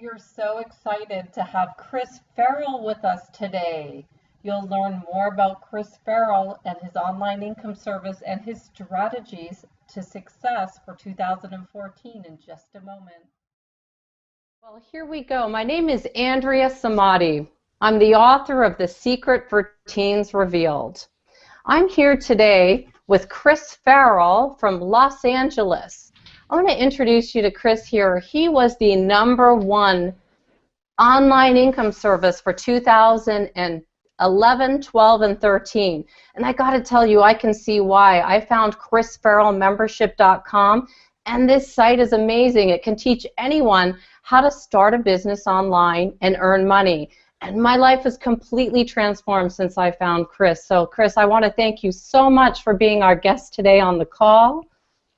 We are so excited to have Chris Farrell with us today. You'll learn more about Chris Farrell and his online income service and his strategies to success for 2014 in just a moment. Well, here we go. My name is Andrea Samadi. I'm the author of The Secret for Teens Revealed. I'm here today with Chris Farrell from Los Angeles. I want to introduce you to Chris here. He was the #1 online income service for 2011, 12, and 13. And I got to tell you, I can see why. I found chrisfarrellmembership.com, and this site is amazing. It can teach anyone how to start a business online and earn money. And my life has completely transformed since I found Chris. So, Chris, I want to thank you so much for being our guest today on the call.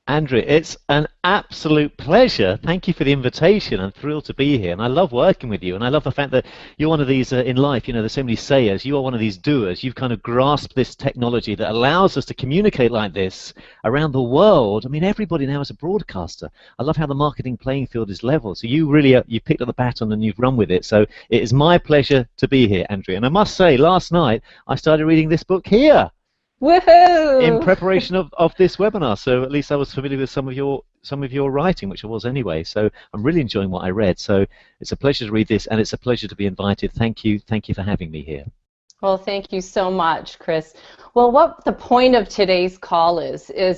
Andrea, it's an absolute pleasure. Thank you for the invitation. I'm thrilled to be here, and I love working with you, and I love the fact that you're one of these in life, you know, there's so many sayers. You are one of these doers. You've kind of grasped this technology that allows us to communicate like this around the world. I mean, everybody now is a broadcaster. I love how the marketing playing field is level. So you really, you picked up the baton and you've run with it. So it is my pleasure to be here, Andrea. And I must say, last night I started reading this book here. Woohoo! In preparation of this webinar, so at least I was familiar with some of your writing, which I was anyway. So I'm really enjoying what I read. So it's a pleasure to read this, and it's a pleasure to be invited. Thank you for having me here. Well, thank you so much, Chris. Well, what the point of today's call is we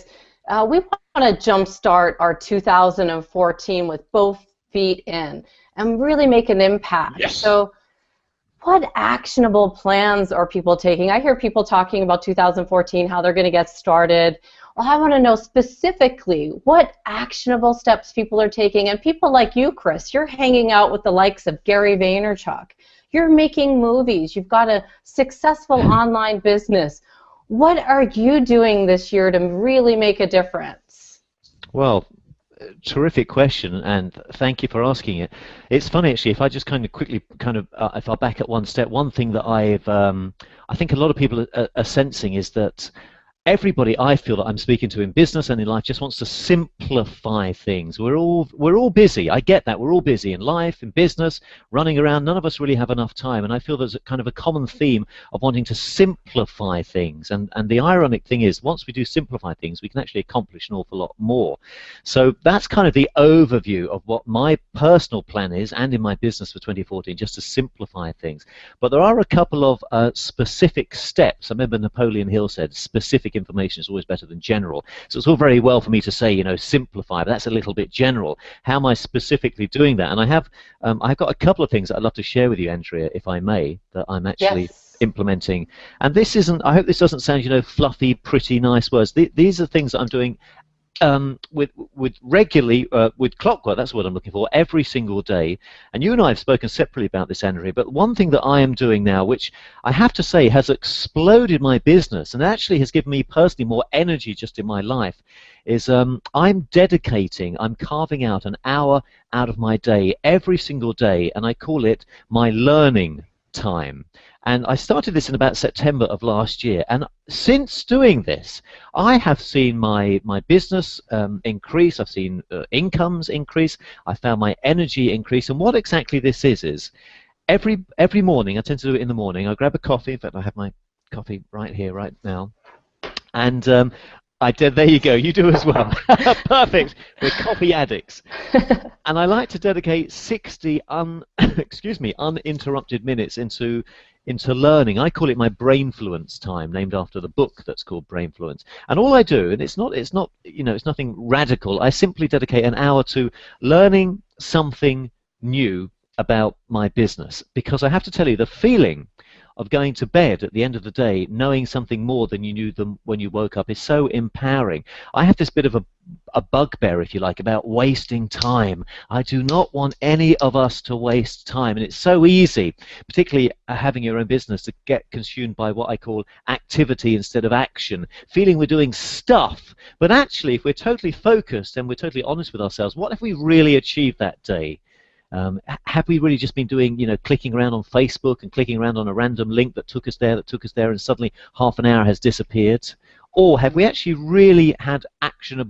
want to jumpstart our 2014 with both feet in and really make an impact. Yes. So, what actionable plans are people taking? I hear people talking about 2014, how they're going to get started. Well, I want to know specifically what actionable steps people are taking. And people like you, Chris, you're hanging out with the likes of Gary Vaynerchuk. You're making movies. You've got a successful online business. What are you doing this year to really make a difference? Well, terrific question, and thank you for asking it. It's funny actually, if I just kind of quickly if I back up one step, one thing that I think a lot of people are sensing is that everybody I feel that I'm speaking to in business and in life just wants to simplify things. We're all busy. I get that. We're all busy in life, in business, running around. None of us really have enough time, and I feel there's a kind of a common theme of wanting to simplify things. And the ironic thing is, once we do simplify things, we can actually accomplish an awful lot more. So that's kind of the overview of what my personal plan is, and in my business for 2014, just to simplify things. But there are a couple of specific steps. I remember Napoleon Hill said, specific information is always better than general. So it's all very well for me to say, you know, simplify, but that's a little bit general. How am I specifically doing that? And I've got a couple of things that I'd love to share with you, Andrea, if I may, that I'm actually implementing. And this isn't, I hope this doesn't sound, you know, fluffy, pretty, nice words. These are things that I'm doing with regularly, with clockwork, that's what I'm looking for, every single day. And you and I have spoken separately about this, Andrea, but one thing that I am doing now, which I have to say has exploded my business and actually has given me personally more energy just in my life, is I'm carving out an hour out of my day every single day, and I call it my learning time. And I started this in about September of last year, and since doing this, I have seen my business increase. I've seen incomes increase. I found my energy increase. And what exactly this is every morning, I tend to do it in the morning, I grab a coffee. In fact, I have my coffee right here, right now. And there you go, you do as well. Perfect, we're coffee addicts. And I like to dedicate 60 uninterrupted minutes into learning. I call it my Brainfluence time, named after the book that's called Brainfluence. And all I do, and it's not you know, it's nothing radical, I simply dedicate an hour to learning something new about my business. Because I have to tell you, the feeling of going to bed at the end of the day knowing something more than you knew when you woke up is so empowering. I have this bit of a bugbear, if you like, about wasting time. I do not want any of us to waste time, and it's so easy, particularly having your own business, to get consumed by what I call activity instead of action, feeling we're doing stuff. But actually, if we're totally focused and we're totally honest with ourselves, what have we really achieved that day? Have we really just been doing, you know, clicking around on Facebook and clicking around on a random link that took us there, and suddenly half an hour has disappeared? Or have we actually really had actually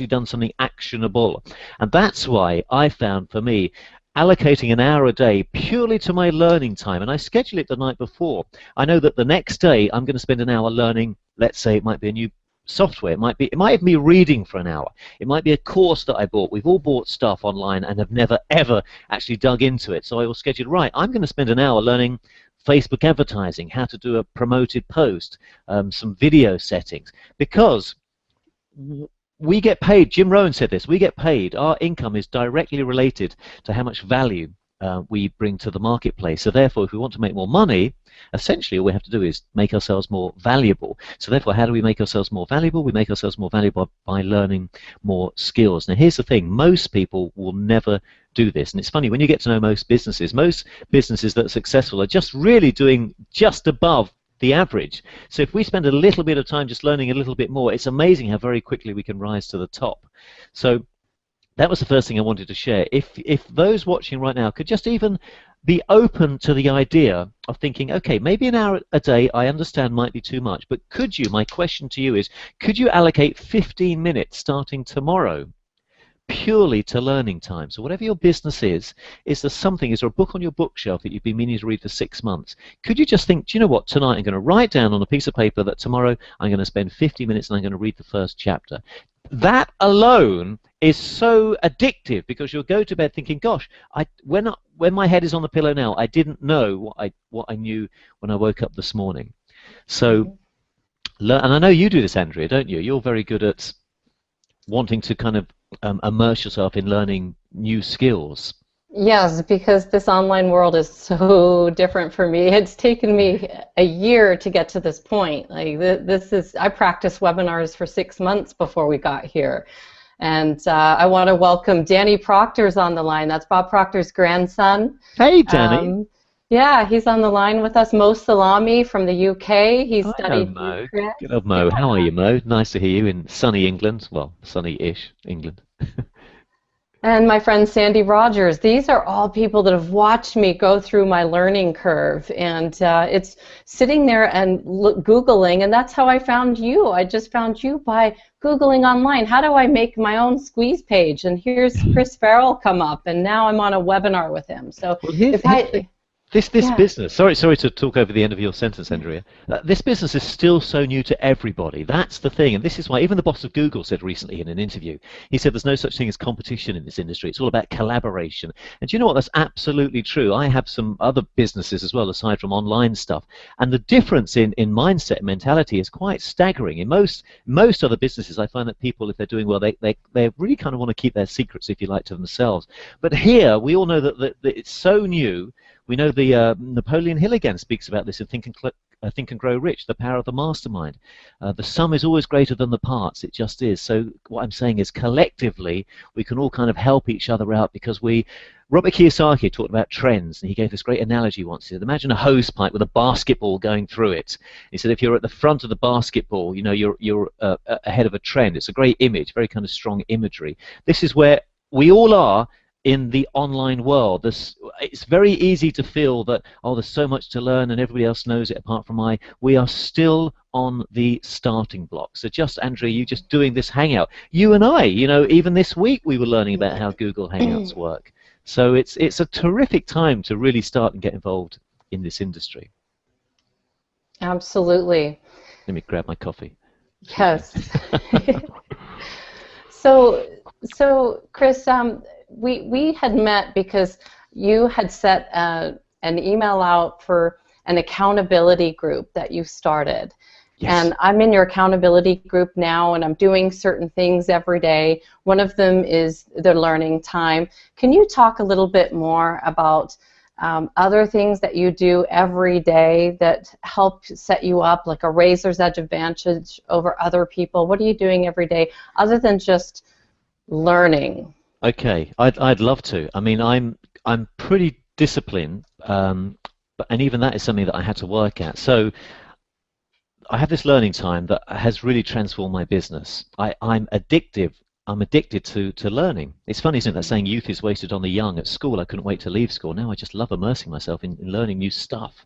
done something actionable? And that's why I found, for me, allocating an hour a day purely to my learning time, and I schedule it the night before. I know that the next day I'm going to spend an hour learning, let's say it might be a new software, it might have me reading for an hour, it might be a course that I bought. We've all bought stuff online and have never ever actually dug into it, so I will schedule, right, I'm going to spend an hour learning Facebook advertising, how to do a promoted post, some video settings, because we get paid. Jim Rohn said this, we get paid, our income is directly related to how much value we bring to the marketplace. So therefore, if we want to make more money, essentially all we have to do is make ourselves more valuable. So therefore, how do we make ourselves more valuable? We make ourselves more valuable by learning more skills. Now here's the thing, most people will never do this. And it's funny, when you get to know most businesses that are successful are just really doing just above the average. So if we spend a little bit of time just learning a little bit more, it's amazing how very quickly we can rise to the top. So that was the first thing I wanted to share. If those watching right now could just even be open to the idea of thinking, okay, maybe an hour a day I understand might be too much, but could you, my question to you is, could you allocate 15 minutes starting tomorrow purely to learning time? So whatever your business is there a book on your bookshelf that you've been meaning to read for 6 months? Could you just think, do you know what, tonight I'm going to write down on a piece of paper that tomorrow I'm going to spend 50 minutes and I'm going to read the first chapter? That alone is so addictive, because you'll go to bed thinking, gosh, when my head is on the pillow now, I didn't know what I knew when I woke up this morning. So, and I know you do this, Andrea, don't you? You're very good at wanting to kind of immerse yourself in learning new skills. Yes, because this online world is so different for me. It's taken me a year to get to this point. Like I practiced webinars for 6 months before we got here. And I want to welcome Danny Proctor's on the line. That's Bob Proctor's grandson. Hey, Danny. Yeah, he's on the line with us. Mo Salami from the UK. He's studied. Mo. Good old Mo. Yeah. How are you, Mo? Nice to hear you in sunny England. Well, sunny-ish England. And my friend Sandy Rogers. These are all people that have watched me go through my learning curve, and it's sitting there and Googling, and that's how I found you. I just found you by Googling online. How do I make my own squeeze page? And here's Chris Farrell come up, and now I'm on a webinar with him. So This business, sorry to talk over the end of your sentence, Andrea. This business is still so new to everybody. That's the thing, and this is why even the boss of Google said recently in an interview, he said there's no such thing as competition in this industry. It's all about collaboration. And do you know what? That's absolutely true. I have some other businesses as well, aside from online stuff, and the difference in mindset and mentality is quite staggering. In most other businesses, I find that people, if they're doing well, they really kind of want to keep their secrets, if you like, to themselves. But here, we all know that it's so new. We know the Napoleon Hill again speaks about this in Think and Grow Rich, the power of the mastermind. The sum is always greater than the parts. It just is. So what I'm saying is, collectively, we can all kind of help each other out, because Robert Kiyosaki talked about trends, and he gave this great analogy once. He said, imagine a hose pipe with a basketball going through it. He said, if you're at the front of the basketball, you know, you're ahead of a trend. It's a great image, very kind of strong imagery. This is where we all are in the online world. It's very easy to feel that, oh, there's so much to learn and everybody else knows it apart from I. We are still on the starting block. So just, Andrea, you just doing this Hangout. You and I, you know, even this week we were learning about how Google Hangouts work. So it's a terrific time to really start and get involved in this industry. Absolutely. Let me grab my coffee. Yes. So Chris, we had met because you had set an email out for an accountability group that you started. Yes. And I'm in your accountability group now, and I'm doing certain things every day. One of them is the learning time. Can you talk a little bit more about other things that you do every day that help set you up, like a razor's edge advantage over other people? What are you doing every day other than just learning? Okay, I'd love to. I mean, I'm pretty disciplined, and even that is something that I had to work at. So I have this learning time that has really transformed my business. I'm addicted to learning. It's funny, isn't it, that saying youth is wasted on the young. At school, I couldn't wait to leave school. Now I just love immersing myself in learning new stuff.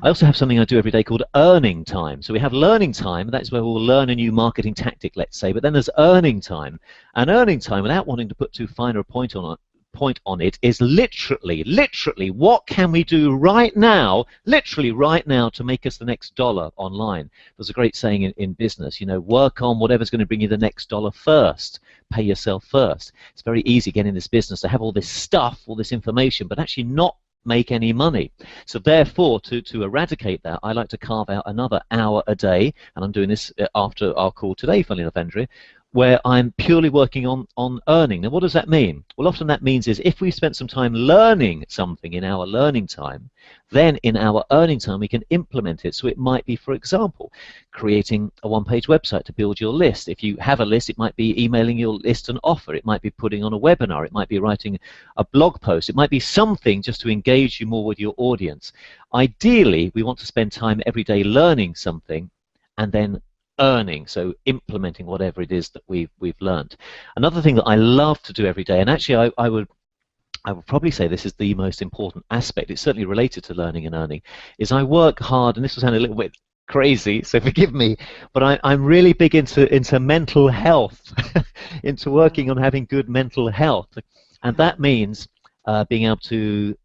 I also have something I do every day called earning time. So we have learning time, that's where we'll learn a new marketing tactic, let's say, but then there's earning time. And earning time, without wanting to put too fine a point on point on it is literally, what can we do right now, literally right now, to make us the next dollar online? There's a great saying in business, you know, work on whatever's going to bring you the next dollar first. Pay yourself first. It's very easy getting in this business to have all this stuff, all this information, but actually not make any money. So therefore, to eradicate that, I like to carve out another hour a day, and I'm doing this after our call today, funnily enough, Andrea, where I'm purely working on earning. Now, what does that mean? Well, often that means is if we spent some time learning something in our learning time, then in our earning time we can implement it. So it might be, for example, creating a one-page website to build your list. If you have a list, it might be emailing your list an offer. It might be putting on a webinar. It might be writing a blog post. It might be something just to engage you more with your audience. Ideally, we want to spend time every day learning something and then earning, so implementing whatever it is that we've learned. Another thing that I love to do every day, and actually I would probably say this is the most important aspect, it's certainly related to learning and earning, is I work hard, and this will sound a little bit crazy, so forgive me, but I'm really big into mental health, into working on having good mental health, and that means being able to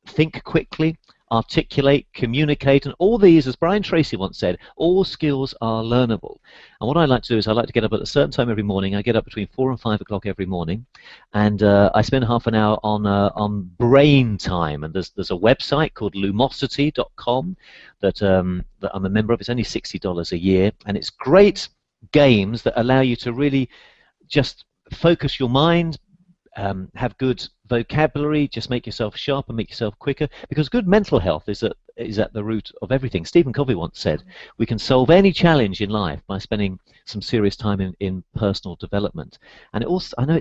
think quickly, articulate, communicate, and all these, as Brian Tracy once said, all skills are learnable. And what I like to do is I like to get up at a certain time every morning. I get up between 4 and 5 o'clock every morning, and I spend half an hour on brain time. And there's a website called lumosity.com that I'm a member of. It's only $60 a year, and it's great games that allow you to really just focus your mind, have good vocabulary, just make yourself sharper, make yourself quicker, because good mental health is at the root of everything. Stephen Covey once said, we can solve any challenge in life by spending some serious time in personal development. And it also, I know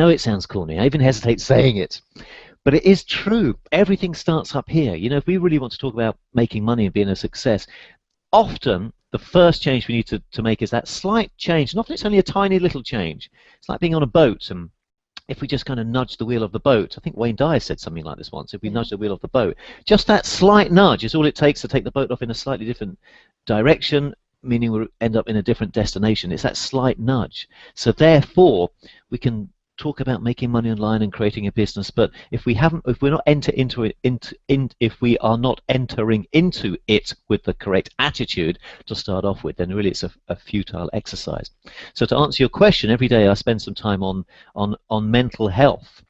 it sounds corny, I even hesitate saying it, but it is true. Everything starts up here. You know, if we really want to talk about making money and being a success, often the first change we need to make is that slight change, and often it's only a tiny little change. It's like being on a boat, and if we just kind of nudge the wheel of the boat, I think Wayne Dyer said something like this once, if we nudge the wheel of the boat, just that slight nudge is all it takes to take the boat off in a slightly different direction, meaning we'll end up in a different destination. It's that slight nudge. So therefore, we can talk about making money online and creating a business, but if we are not entering into it with the correct attitude to start off with, then really it's a futile exercise. So to answer your question, every day I spend some time on mental health.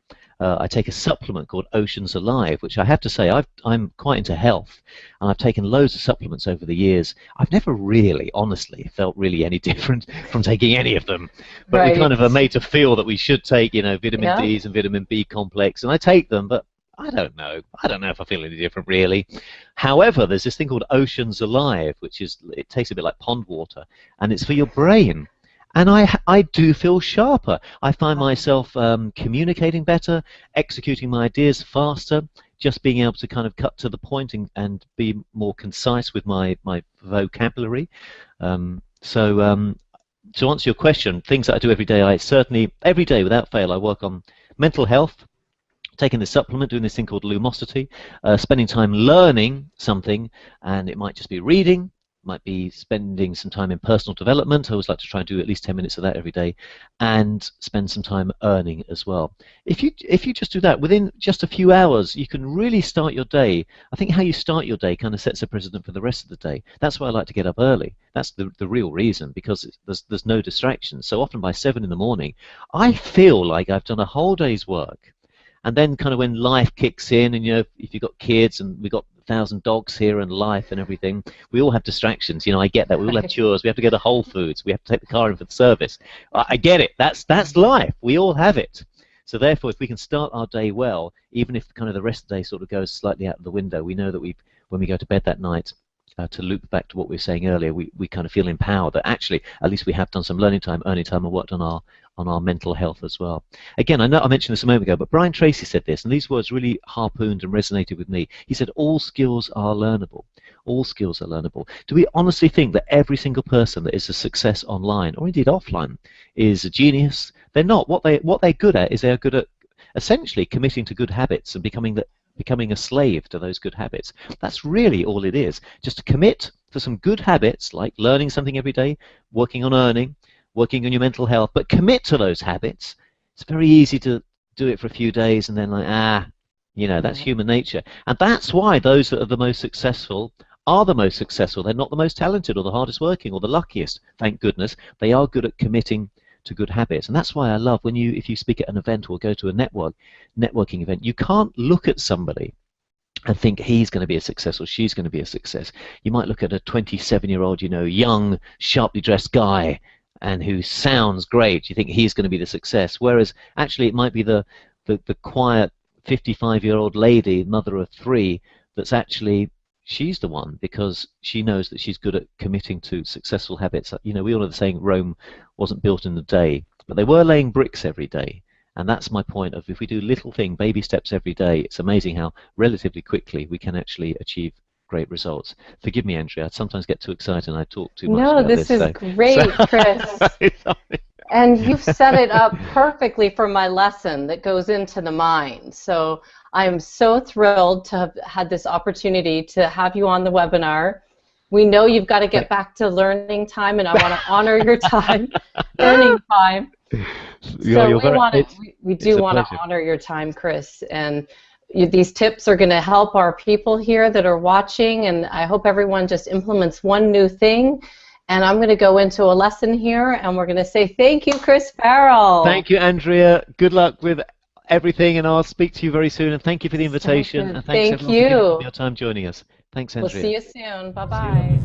I take a supplement called Oceans Alive, which I have to say I'm quite into health, and I've taken loads of supplements over the years. I've never really, honestly, felt really any different from taking any of them. But we kind of are made to feel that we should take, you know, vitamin D's and vitamin B complex, and I take them, but I don't know. I don't know if I feel any different, really. However, there's this thing called Oceans Alive, which it tastes a bit like pond water, and it's for your brain. And I do feel sharper. I find myself communicating better, executing my ideas faster, just being able to kind of cut to the point and be more concise with my vocabulary. To answer your question, things that I do every day, every day without fail, I work on mental health, taking this supplement, doing this thing called Lumosity, spending time learning something, and it might just be reading, might be spending some time in personal development. I always like to try and do at least 10 minutes of that every day, and spend some time earning as well. If you just do that within just a few hours, you can really start your day. I think how you start your day kind of sets a precedent for the rest of the day. That's why I like to get up early. That's the real reason, because there's no distractions. So often by 7 in the morning, I feel like I've done a whole day's work. And then kind of when life kicks in, and you know, if you've got kids, and we've got 1,000 dogs here and life and everything, we all have distractions. You know, I get that. We all have chores. We have to go to Whole Foods. We have to take the car in for the service. I get it. That's life. We all have it. So therefore, if we can start our day well, even if kind of the rest of the day sort of goes slightly out of the window, we know that when we go to bed that night, to loop back to what we were saying earlier, we kind of feel empowered that actually at least we have done some learning time, earning time, and worked on our mental health as well. Again, I know I mentioned this a moment ago, but Brian Tracy said this, and these words really harpooned and resonated with me. He said, all skills are learnable. All skills are learnable. Do we honestly think that every single person that is a success online, or indeed offline, is a genius? They're not. What they're good at is they're good at essentially committing to good habits and becoming a slave to those good habits. That's really all it is. Just to commit to some good habits, like learning something every day, working on earning, working on your mental health, but commit to those habits. It's very easy to do it for a few days and then like, you know, that's human nature. And that's why those that are the most successful are the most successful. They're not the most talented or the hardest working or the luckiest, thank goodness. They are good at committing to good habits. And that's why I love when if you speak at an event or go to a networking event, you can't look at somebody and think he's going to be a success or she's going to be a success. You might look at a 27-year-old, you know, young, sharply dressed guy and who sounds great. You think he's going to be the success. Whereas actually it might be the quiet 55-year-old lady, mother of 3, that's actually, she's the one because she knows that she's good at committing to successful habits. You know, we all know the saying, Rome wasn't built in a day, but they were laying bricks every day. And that's my point of, if we do little thing, baby steps every day, it's amazing how relatively quickly we can actually achieve great results. Forgive me, Andrea, I sometimes get too excited and I talk too much. No, this is great, Chris. And you've set it up perfectly for my lesson that goes into the mind. So I am so thrilled to have had this opportunity to have you on the webinar. We know you've got to get back to learning time, and I want to honor your time, learning time. So we do want to honor your time, Chris. And these tips are going to help our people here that are watching, and I hope everyone just implements one new thing. And I'm going to go into a lesson here, and we're going to say thank you, Chris Farrell. Thank you, Andrea. Good luck with everything, and I'll speak to you very soon. And thank you for the invitation. And thanks everyone for giving your time joining us. Thanks, Andrea. We'll see you soon. Bye-bye.